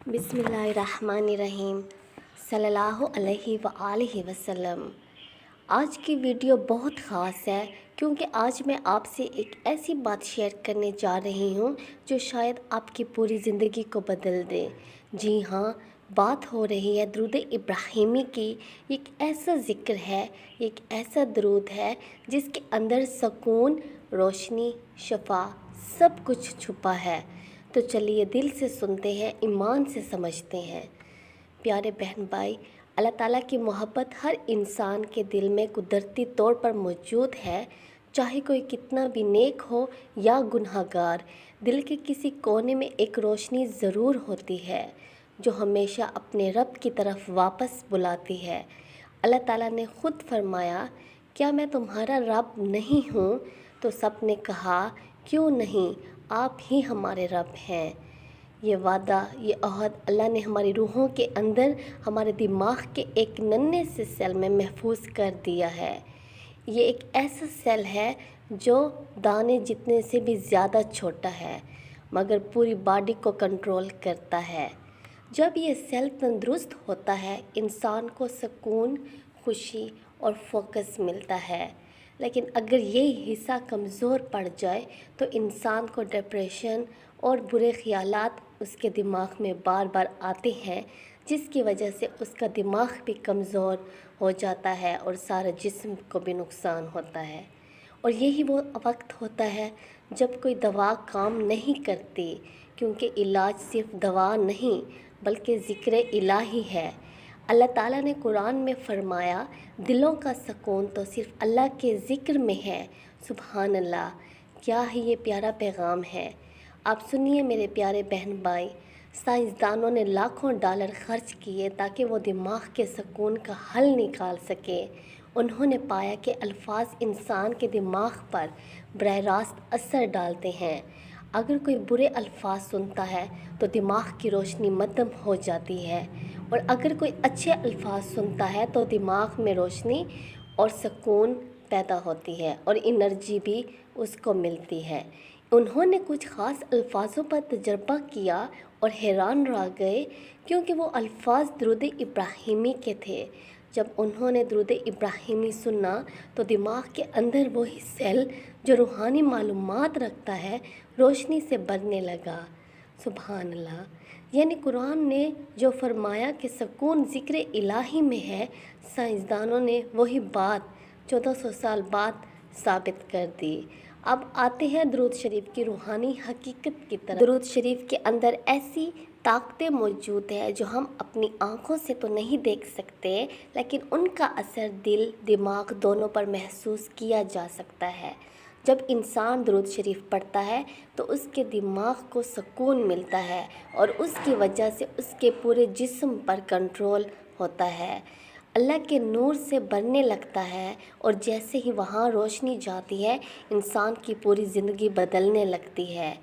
बिस्मिल्लाहिर्रहमानिर्रहीम सल्लल्लाहु अलैहि वआलिहि वसल्लम। आज की वीडियो बहुत ख़ास है क्योंकि आज मैं आपसे एक ऐसी बात शेयर करने जा रही हूँ जो शायद आपकी पूरी ज़िंदगी को बदल दे। जी हाँ, बात हो रही है दुरूद इब्राहिमी की। एक ऐसा ज़िक्र है, एक ऐसा दुरूद है जिसके अंदर सुकून, रोशनी, शफा सब कुछ छुपा है। तो चलिए दिल से सुनते हैं, ईमान से समझते हैं। प्यारे बहन भाई, अल्लाह ताला की मोहब्बत हर इंसान के दिल में कुदरती तौर पर मौजूद है। चाहे कोई कितना भी नेक हो या गुनहगार, दिल के किसी कोने में एक रोशनी ज़रूर होती है जो हमेशा अपने रब की तरफ वापस बुलाती है। अल्लाह ताला ने ख़ुद फरमाया, क्या मैं तुम्हारा रब नहीं हूँ? तो सब ने कहा, क्यों नहीं, आप ही हमारे रब हैं। ये वादा, ये अहद अल्लाह ने हमारी रूहों के अंदर, हमारे दिमाग के एक नन्हे से सेल में महफूज कर दिया है। ये एक ऐसा सेल है जो दाने जितने से भी ज़्यादा छोटा है मगर पूरी बॉडी को कंट्रोल करता है। जब ये सेल तंदुरुस्त होता है, इंसान को सुकून, खुशी और फोकस मिलता है। लेकिन अगर ये हिस्सा कमज़ोर पड़ जाए तो इंसान को डिप्रेशन और बुरे ख़यालात उसके दिमाग में बार बार आते हैं, जिसकी वजह से उसका दिमाग भी कमज़ोर हो जाता है और सारा जिस्म को भी नुकसान होता है। और यही वो वक्त होता है जब कोई दवा काम नहीं करती, क्योंकि इलाज सिर्फ दवा नहीं बल्कि ज़िक्र इलाही है। अल्लाह ताला ने कुरान में फ़रमाया, दिलों का सुकून तो सिर्फ़ अल्लाह के ज़िक्र में है। सुभान अल्लाह, क्या ही ये प्यारा पैगाम है। आप सुनिए मेरे प्यारे बहन भाई, साइंसदानों ने लाखों डॉलर खर्च किए ताकि वो दिमाग के सुकून का हल निकाल सके। उन्होंने पाया कि अल्फाज इंसान के दिमाग पर बराह रास्त असर डालते हैं। अगर कोई बुरे अल्फाज सुनता है तो दिमाग की रोशनी मद्दम हो जाती है, और अगर कोई अच्छे अल्फाज सुनता है तो दिमाग में रोशनी और सुकून पैदा होती है और एनर्जी भी उसको मिलती है। उन्होंने कुछ ख़ास अल्फाजों पर तजर्बा किया और हैरान रह गए, क्योंकि वो अल्फाज दुरूद इब्राहिमी के थे। जब उन्होंने दुरूद इब्राहिमी सुना तो दिमाग के अंदर वही सेल जो रूहानी मालूमात रखता है, रोशनी से भरने लगा। सुभान अल्लाह, यानी कुरान ने जो फरमाया कि सुकून ज़िक्र इलाही में है, साइंसदानों ने वही बात 1400 साल बाद साबित कर दी। अब आते हैं दुरूद शरीफ की रूहानी हकीकत की तरफ। दुरूद शरीफ के अंदर ऐसी ताकतें मौजूद है जो हम अपनी आँखों से तो नहीं देख सकते, लेकिन उनका असर दिल दिमाग दोनों पर महसूस किया जा सकता है। जब इंसान दुरूद शरीफ पढ़ता है तो उसके दिमाग को सुकून मिलता है और उसकी वजह से उसके पूरे जिस्म पर कंट्रोल होता है। अल्लाह के नूर से भरने लगता है और जैसे ही वहाँ रोशनी जाती है, इंसान की पूरी ज़िंदगी बदलने लगती है।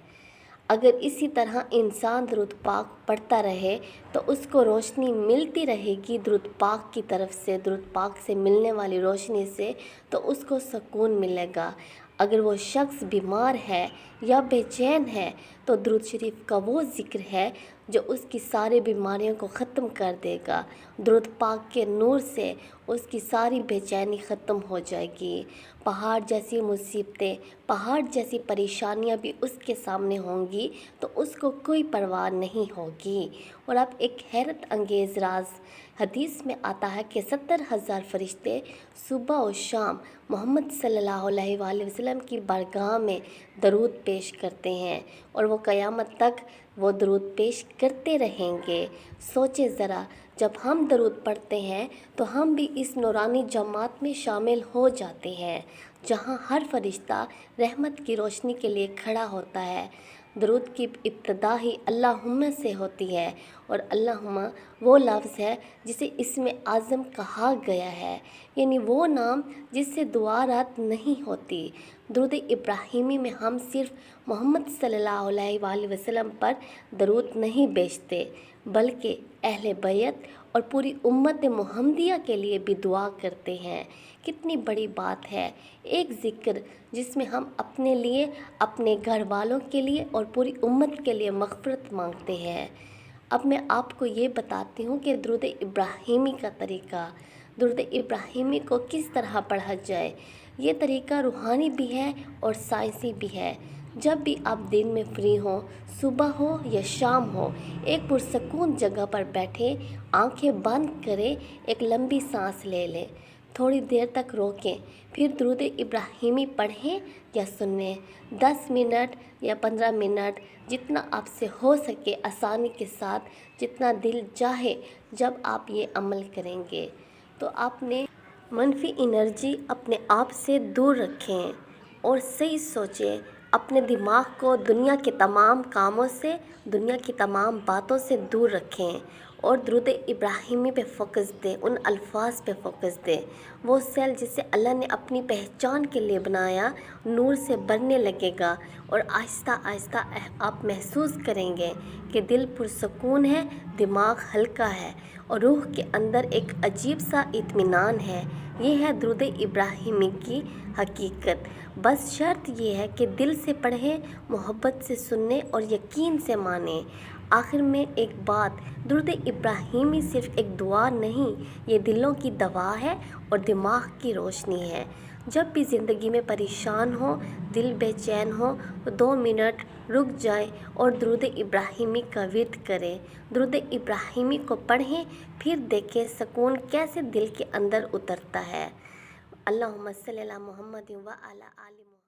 अगर इसी तरह इंसान दुरूद पाक पढ़ता रहे तो उसको रोशनी मिलती रहेगी दुरूद पाक की तरफ से, दुरूद पाक से मिलने वाली रोशनी से, तो उसको सुकून मिलेगा। अगर वो शख्स बीमार है या बेचैन है तो दुरूद शरीफ का वो ज़िक्र है जो उसकी सारी बीमारियों को ख़त्म कर देगा। दुरूद पाक के नूर से उसकी सारी बेचैनी ख़त्म हो जाएगी। पहाड़ जैसी मुसीबतें, पहाड़ जैसी परेशानियां भी उसके सामने होंगी तो उसको कोई परवाह नहीं होगी। और अब एक हैरत अंगेज़ राज हदीस में आता है कि 70,000 फरिश्ते सुबह और शाम मोहम्मद सल्लल्लाहु अलैहि वसल्लम की बारगाह में दरूद पेश करते हैं और वो क़यामत तक वो दरूद पेश करते रहेंगे। सोचे ज़रा, जब हम दरूद पढ़ते हैं तो हम भी इस नूरानी जमात में शामिल हो जाते हैं जहाँ हर फरिश्ता रहमत की रोशनी के लिए खड़ा होता है। दरूद की इब्तिदा ही अल्लाहुम्मा से होती है और अल्लाहुम्मा वो लफ्ज़ है जिसे इसमें आज़म कहा गया है, यानी वो नाम जिससे दुआ रद नहीं होती। दुरूद इब्राहिमी में हम सिर्फ मोहम्मद सल्लल्लाहु अलैहि वसल्लम पर दरूद नहीं भेजते बल्कि अहले बैत और पूरी उम्मत मुहम्मदिया के लिए भी दुआ करते हैं। कितनी बड़ी बात है, एक ज़िक्र जिसमें हम अपने लिए, अपने घर वालों के लिए और पूरी उम्मत के लिए मग़फ़िरत मांगते हैं। اب میں آپ کو یہ بتاتی ہوں کہ درود ابراہیمی کا طریقہ، درود ابراہیمی کو کس طرح پڑھا جائے۔ یہ طریقہ روحانی بھی ہے اور سائنسی بھی ہے۔ جب بھی آپ دن میں فری ہوں، صبح ہو یا شام ہو، ایک پرسکون جگہ پر بیٹھیں، آنکھیں بند کریں، ایک لمبی سانس لے لیں، تھوڑی دیر تک روکیں، پھر درود ابراہیمی پڑھیں یا سنیں۔ 10 منٹ یا 15 منٹ جتنا آپ سے ہو سکے، آسانی کے ساتھ، جتنا دل چاہے۔ جب آپ یہ عمل کریں گے تو آپ نے منفی انرجی اپنے آپ سے دور رکھیں اور صحیح سوچیں۔ اپنے دماغ کو دنیا کے تمام کاموں سے، دنیا کی تمام باتوں سے دور رکھیں اور درود ابراہیمی پہ فوکس دیں، ان الفاظ پہ فوکس دیں۔ وہ سیل جسے اللہ نے اپنی پہچان کے لیے بنایا، نور سے بھرنے لگے گا اور آہستہ آہستہ آپ محسوس کریں گے کہ دل پرسکون ہے، دماغ ہلکا ہے اور روح کے اندر ایک عجیب سا اطمینان ہے۔ یہ ہے درود ابراہیمی کی حقیقت۔ بس شرط یہ ہے کہ دل سے پڑھیں، محبت سے سنیں اور یقین سے مانیں۔ آخر میں ایک بات، درود ابراہیمی صرف ایک دعا نہیں، یہ دلوں کی دوا ہے اور دماغ کی روشنی ہے۔ جب بھی زندگی میں پریشان ہو، دل بے چین ہو تو 2 منٹ رک جائیں اور درود ابراہیمی کا ورد کریں۔ درود ابراہیمی کو پڑھیں، پھر دیکھیں سکون کیسے دل کے اندر اترتا ہے۔ اللہم صلی علی محمد و علی آل محمد۔